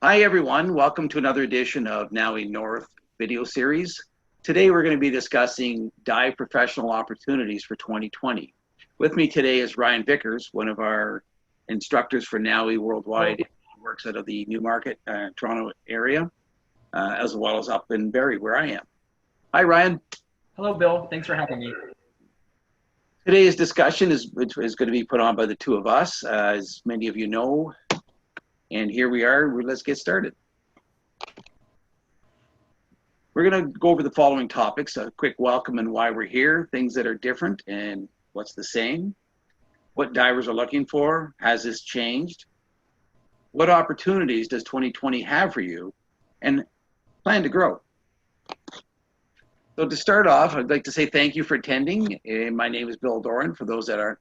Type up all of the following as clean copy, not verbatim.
Hi everyone, welcome to another edition of NAUI North video series. Today we're going to be discussing dive professional opportunities for 2020. With me today is Ryan Vickers, one of our instructors for NAUI Worldwide. He works out of the Newmarket, Toronto area, as well as up in Barrie, where I am. Hi Ryan. Hello Bill, thanks for having me. Today's discussion is going to be put on by the two of us, as many of you know. And here we are, let's get started. We're going to go over the following topics: a quick welcome and why we're here, things that are different and what's the same, what divers are looking for, has this changed, what opportunities does 2020 have for you, and plan to grow. So to start off, I'd like to say thank you for attending. My name is Bill Doran, for those that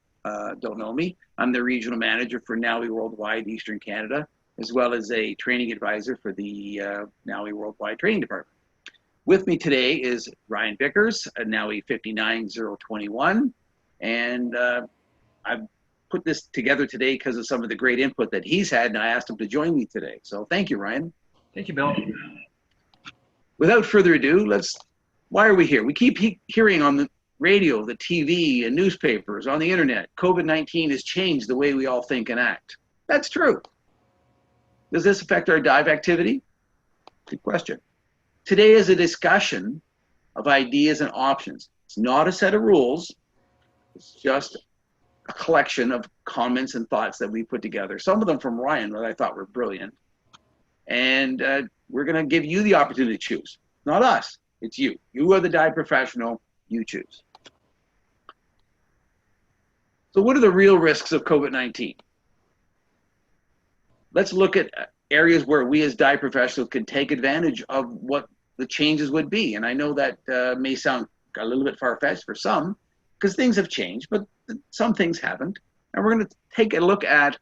don't know me. I'm the regional manager for NAUI Worldwide Eastern Canada, as well as a training advisor for the NAUI Worldwide Training Department. With me today is Ryan Vickers, NAUI 59021, and I've put this together today because of some of the great input that he's had, and I asked him to join me today. So thank you, Ryan. Thank you, Bill. Without further ado, why are we here? We keep hearing on the radio, the TV, and newspapers, on the internet, COVID-19 has changed the way we all think and act. That's true. Does this affect our dive activity? Good question. Today is a discussion of ideas and options. It's not a set of rules. It's just a collection of comments and thoughts that we put together. Some of them from Ryan that I thought were brilliant. And we're going to give you the opportunity to choose. Not us. It's you. You are the dive professional. You choose. So what are the real risks of COVID-19? Let's look at areas where we as dive professionals can take advantage of what the changes would be. And I know that may sound a little bit far-fetched for some, because things have changed, but some things haven't. And we're going to take a look at,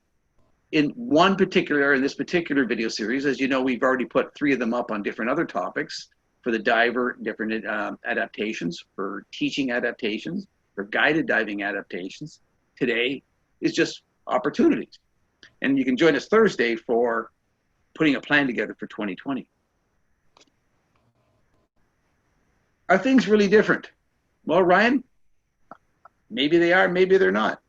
in this particular video series, as you know, we've already put 3 of them up on different other topics for the diver, different adaptations, for teaching adaptations, for guided diving adaptations. Today is just opportunities. And you can join us Thursday for putting a plan together for 2020. Are things really different? Well, Ryan, maybe they are, maybe they're not.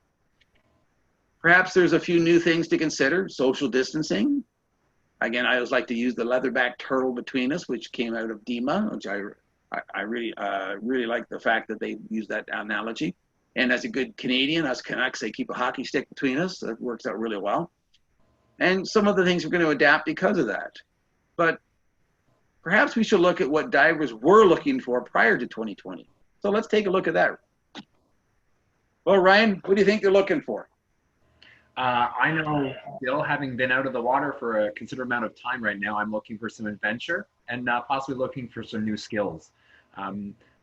Perhaps there's a few new things to consider. Social distancing. Again, I always like to use the leatherback turtle between us, which came out of DEMA, which I really like the fact that they use that analogy. And as a good Canadian, us Canucks, they keep a hockey stick between us. That works out really well. And some of the things we're going to adapt because of that. But perhaps we should look at what divers were looking for prior to 2020. So let's take a look at that. Well, Ryan, what do you think they're looking for? I know, Bill, having been out of the water for a considerable amount of time right now, I'm looking for some adventure and possibly looking for some new skills.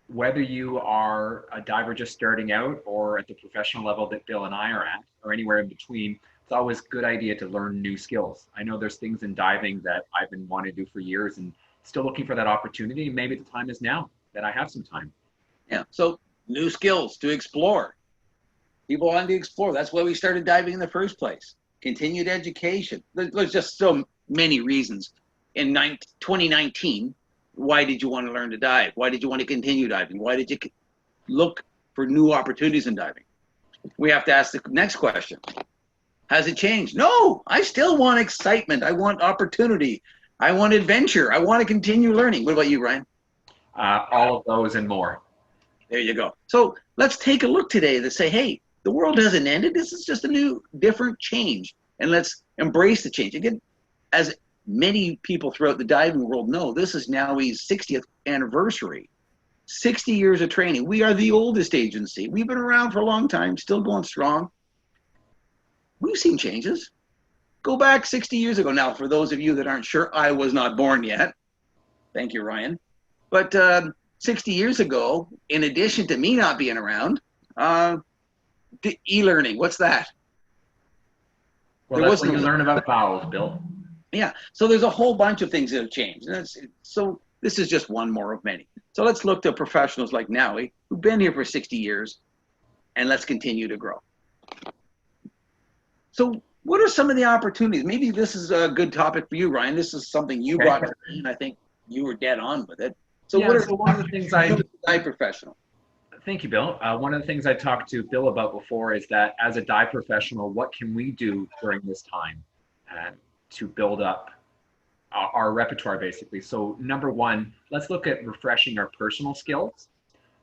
Whether you are a diver just starting out or at the professional level that Bill and I are at, or anywhere in between, it's always a good idea to learn new skills. I know there's things in diving that I've been wanting to do for years and still looking for that opportunity. Maybe the time is now that I have some time. Yeah, so new skills to explore. People want to explore. That's why we started diving in the first place. Continued education. There's just so many reasons. In 2019, why did you want to learn to dive? Why did you want to continue diving? Why did you look for new opportunities in diving? We have to ask the next question. Has it changed? No, I still want excitement. I want opportunity. I want adventure. I want to continue learning. What about you, Ryan? All of those and more. There you go. So let's take a look today to say, hey, the world hasn't ended. This is just a new, different change. And let's embrace the change. Again, as many people throughout the diving world know, this is NAUI's 60th anniversary. 60 years of training. We are the oldest agency. We've been around for a long time, still going strong. We've seen changes. Go back 60 years ago. Now, for those of you that aren't sure, I was not born yet. Thank you, Ryan. But 60 years ago, in addition to me not being around, e-learning, what's that? Well, that's what you learn about vowels, Bill. Yeah, so there's a whole bunch of things that have changed. So this is just one more of many. So let's look to professionals like NAUI, who've been here for 60 years, and let's continue to grow. So What are some of the opportunities? Maybe this is a good topic for you, Ryan. This is something you Okay. brought to me, and I think you were dead on with it. So Yeah, what are so one of the things I dive professional? Thank you, Bill. One of the things I talked to Bill about before is that as a dive professional, what can we do during this time uh, to build up our repertoire, basically? So, number one, let's look at refreshing our personal skills.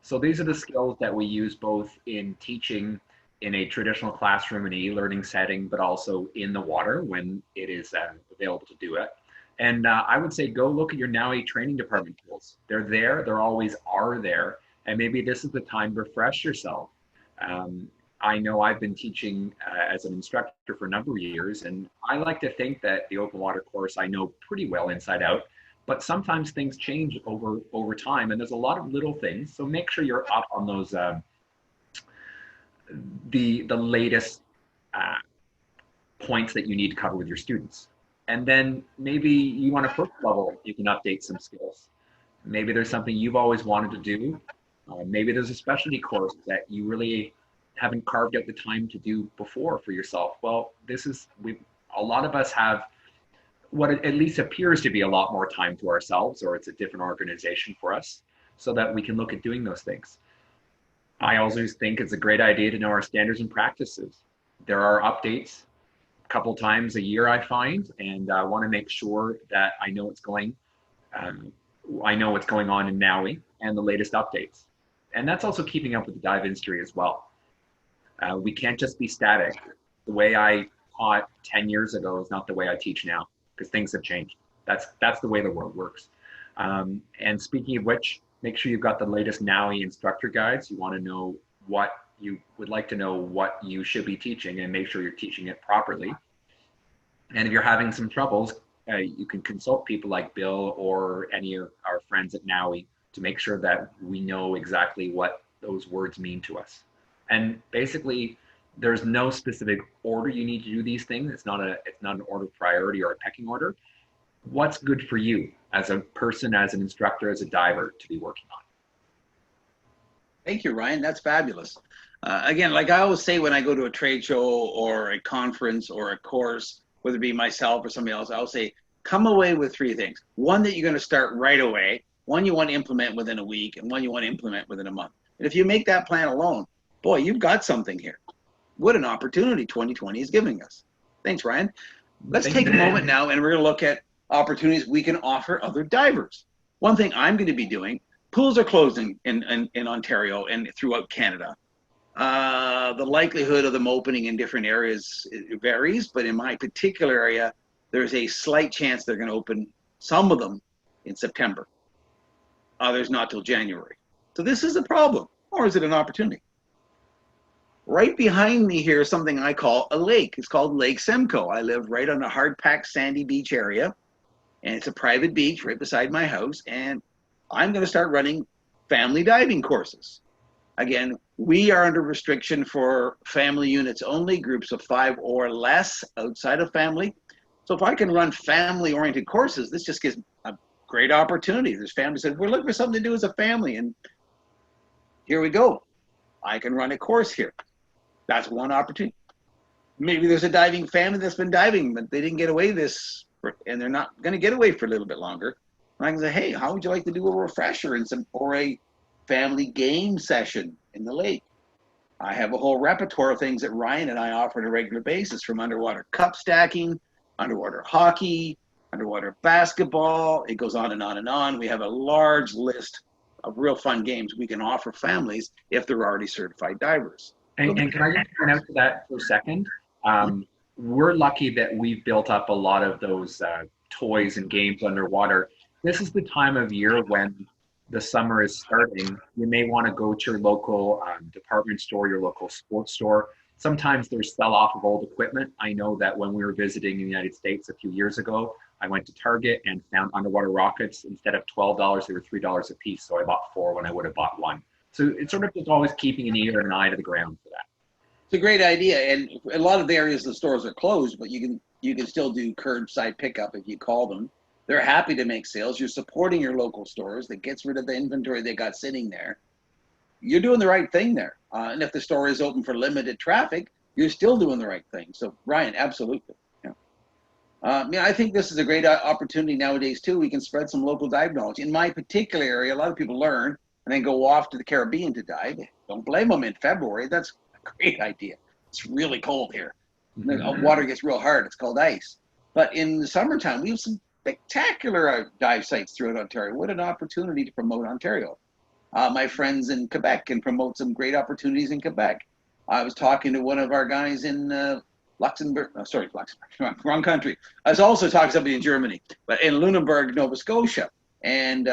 So, these are the skills that we use both in teaching in a traditional classroom and e-learning setting, but also in the water when it is available to do it. And I would say go look at your NAUI training department tools. They're there, they're always are there. And maybe this is the time to refresh yourself. Um, I know I've been teaching as an instructor for a number of years, and I like to think that the open water course I know pretty well inside out. But sometimes things change over time, and there's a lot of little things. So make sure you're up on those the latest uh, points that you need to cover with your students. And then maybe you want to first level, you can update some skills. Maybe there's something you've always wanted to do. Maybe there's a specialty course that you really haven't carved out the time to do before for yourself. Well, a lot of us have what at least appears to be a lot more time to ourselves, or it's a different organization for us, so that we can look at doing those things. I always think it's a great idea to know our standards and practices. There are updates a couple times a year, I find, and I want to make sure that I know I know what's going on in NAUI and the latest updates. And that's also keeping up with the dive industry as well. We can't just be static. The way I taught 10 years ago is not the way I teach now, because things have changed. That's the way the world works. And speaking of which, make sure you've got the latest NAUI instructor guides. You want to know what you would like to know what you should be teaching, and make sure you're teaching it properly. And if you're having some troubles, you can consult people like Bill or any of our friends at NAUI to make sure that we know exactly what those words mean to us. And basically, there's no specific order you need to do these things. It's not an order of priority or a pecking order. What's good for you as a person, as an instructor, as a diver to be working on? Thank you, Ryan. That's fabulous. Again, like I always say when I go to a trade show or a conference or a course, whether it be myself or somebody else, I'll say, come away with three things. One that you're going to start right away, one you want to implement within a week, and one you want to implement within a month. And if you make that plan alone, boy, you've got something here. What an opportunity 2020 is giving us. Thanks, Ryan. Let's take a moment now, and we're going to look at opportunities we can offer other divers. One thing I'm going to be doing, pools are closing in Ontario and throughout Canada. The likelihood of them opening in different areas varies, but in my particular area, there's a slight chance they're going to open some of them in September. Others not till January. So this is a problem, or is it an opportunity? Right behind me here is something I call a lake. It's called Lake Simcoe. I live right on a hard-packed sandy beach area, and it's a private beach right beside my house, and I'm going to start running family diving courses. Again, we are under restriction for family units only, groups of 5 or less outside of family. So if I can run family-oriented courses, this just gives a great opportunity. There's families that we're looking for something to do as a family, and here we go. I can run a course here. That's one opportunity. Maybe there's a diving family that's been diving, but they didn't get away and they're not going to get away for a little bit longer. And I can say, hey, how would you like to do a refresher or a family game session in the lake? I have a whole repertoire of things that Ryan and I offer on a regular basis, from underwater cup stacking, underwater hockey, underwater basketball. It goes on and on and on. We have a large list of real fun games we can offer families if they're already certified divers. And can I just point out to that for a second? We're lucky that we've built up a lot of those toys and games underwater. This is the time of year when the summer is starting. You may want to go to your local department store, your local sports store. Sometimes there's sell-off of old equipment. I know that when we were visiting the United States a few years ago, I went to Target and found underwater rockets. Instead of $12, they were $3 a piece. So I bought 4 when I would have bought 1. So it's sort of just always keeping an ear and an eye to the ground for that. It's a great idea, and a lot of the areas the stores are closed, but you can still do curbside pickup if you call them. They're happy to make sales. You're supporting your local stores. That gets rid of the inventory they got sitting there. You're doing the right thing there. And if the store is open for limited traffic, you're still doing the right thing. So Ryan, absolutely. Yeah. Yeah, I think this is a great opportunity nowadays too. We can spread some local dive knowledge. In my particular area, a lot of people learn and then go off to the Caribbean to dive. Don't blame them in February. That's a great idea. It's really cold here. The water gets real hard. It's called ice. But in the summertime, we have some spectacular dive sites throughout Ontario. What an opportunity to promote Ontario. My friends in Quebec can promote some great opportunities in Quebec. I was talking to one of our guys in Luxembourg, wrong country. I was also talking to somebody in Germany, but in Lunenburg, Nova Scotia. And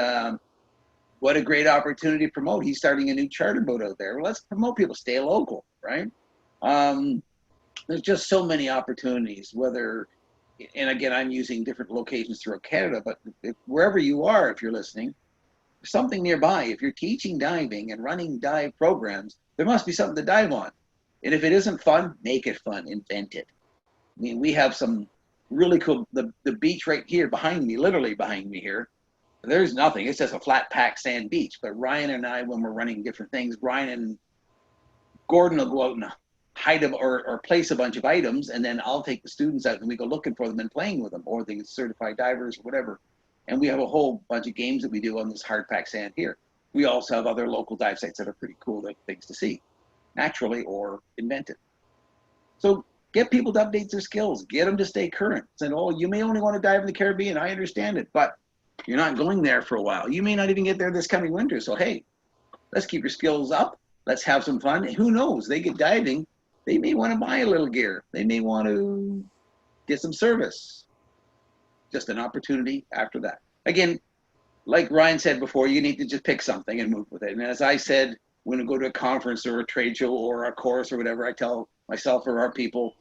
what a great opportunity to promote. He's starting a new charter boat out there. Well, let's promote people, stay local, right? There's just so many opportunities, whether, and again, I'm using different locations throughout Canada, but wherever you are, if you're listening, something nearby. If you're teaching diving and running dive programs, there must be something to dive on. And if it isn't fun, make it fun, invent it. I mean, we have some really cool, the beach right here behind me, literally behind me here, there's nothing. It's just a flat packed sand beach. But Ryan and I, when we're running different things, Ryan and Gordon will go out and hide them or place a bunch of items, and then I'll take the students out and we go looking for them and playing with them, or the certified divers or whatever. And we have a whole bunch of games that we do on this hard packed sand here. We also have other local dive sites that are pretty cool things to see, naturally or invented. So get people to update their skills, get them to stay current. Saying, oh, you may only want to dive in the Caribbean, I understand it, but you're not going there for a while. You may not even get there this coming winter. So hey, let's keep your skills up. Let's have some fun. Who knows? They get diving. They may want to buy a little gear. They may want to get some service. Just an opportunity after that. Again, like Ryan said before, you need to just pick something and move with it. And as I said, when we go to a conference or a trade show or a course or whatever, I tell myself or our people,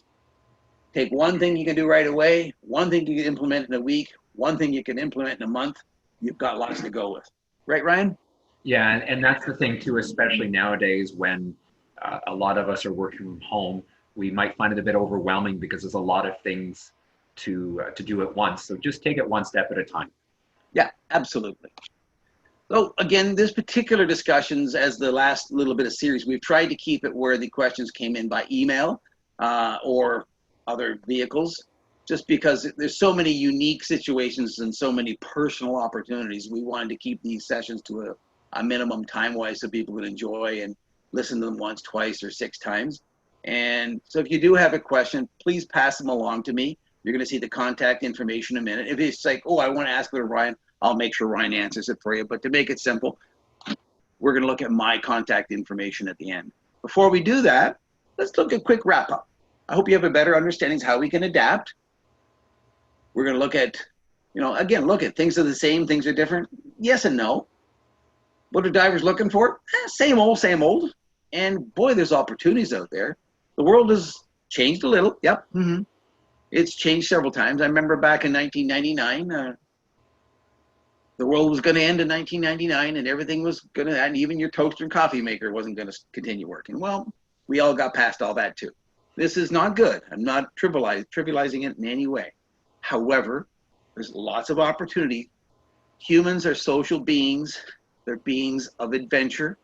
take one thing you can do right away, one thing you can implement in a week, one thing you can implement in a month. You've got lots to go with. Right, Ryan? Yeah, and that's the thing too, especially nowadays when a lot of us are working from home. We might find it a bit overwhelming because there's a lot of things to do at once. So just take it one step at a time. Yeah, absolutely. So again, this particular discussions, as the last little bit of series, we've tried to keep it where the questions came in by email or other vehicles, just because there's so many unique situations and so many personal opportunities. We wanted to keep these sessions to a minimum time-wise so people would enjoy and listen to them once, twice, or 6 times. And so if you do have a question, please pass them along to me. You're going to see the contact information in a minute. If it's like, oh, I want to ask for Ryan, I'll make sure Ryan answers it for you. But to make it simple, we're going to look at my contact information at the end. Before we do that, let's look at a quick wrap up. I hope you have a better understanding of how we can adapt. We're going to look at, again, look at things are the same, things are different. Yes and no. What are divers looking for? Same old, same old. And boy, there's opportunities out there. The world has changed a little. Yep. Mm-hmm. It's changed several times. I remember back in 1999, the world was going to end in 1999 and everything was going to, and even your toaster and coffee maker wasn't going to continue working. Well, we all got past all that too. This is not good. I'm not trivializing it in any way. However, there's lots of opportunity. Humans are social beings. They're beings of adventure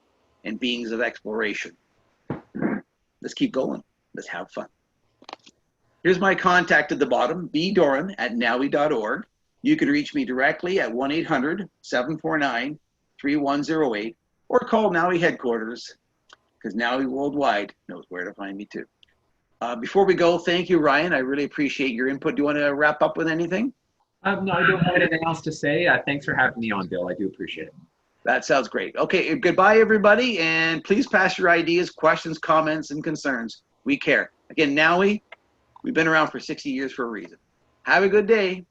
and beings of exploration. Let's keep going. Let's have fun. Here's my contact at the bottom, bdoran@nowi.org. You can reach me directly at 1-800-749-3108 or call NOWI headquarters because NOWI Worldwide knows where to find me too. Before we go, thank you, Ryan. I really appreciate your input. Do you want to wrap up with anything? No, I don't have anything else to say. Thanks for having me on, Bill. I do appreciate it. That sounds great. Okay, goodbye, everybody, and please pass your ideas, questions, comments, and concerns. We care. Again, NOWI, we've been around for 60 years for a reason. Have a good day.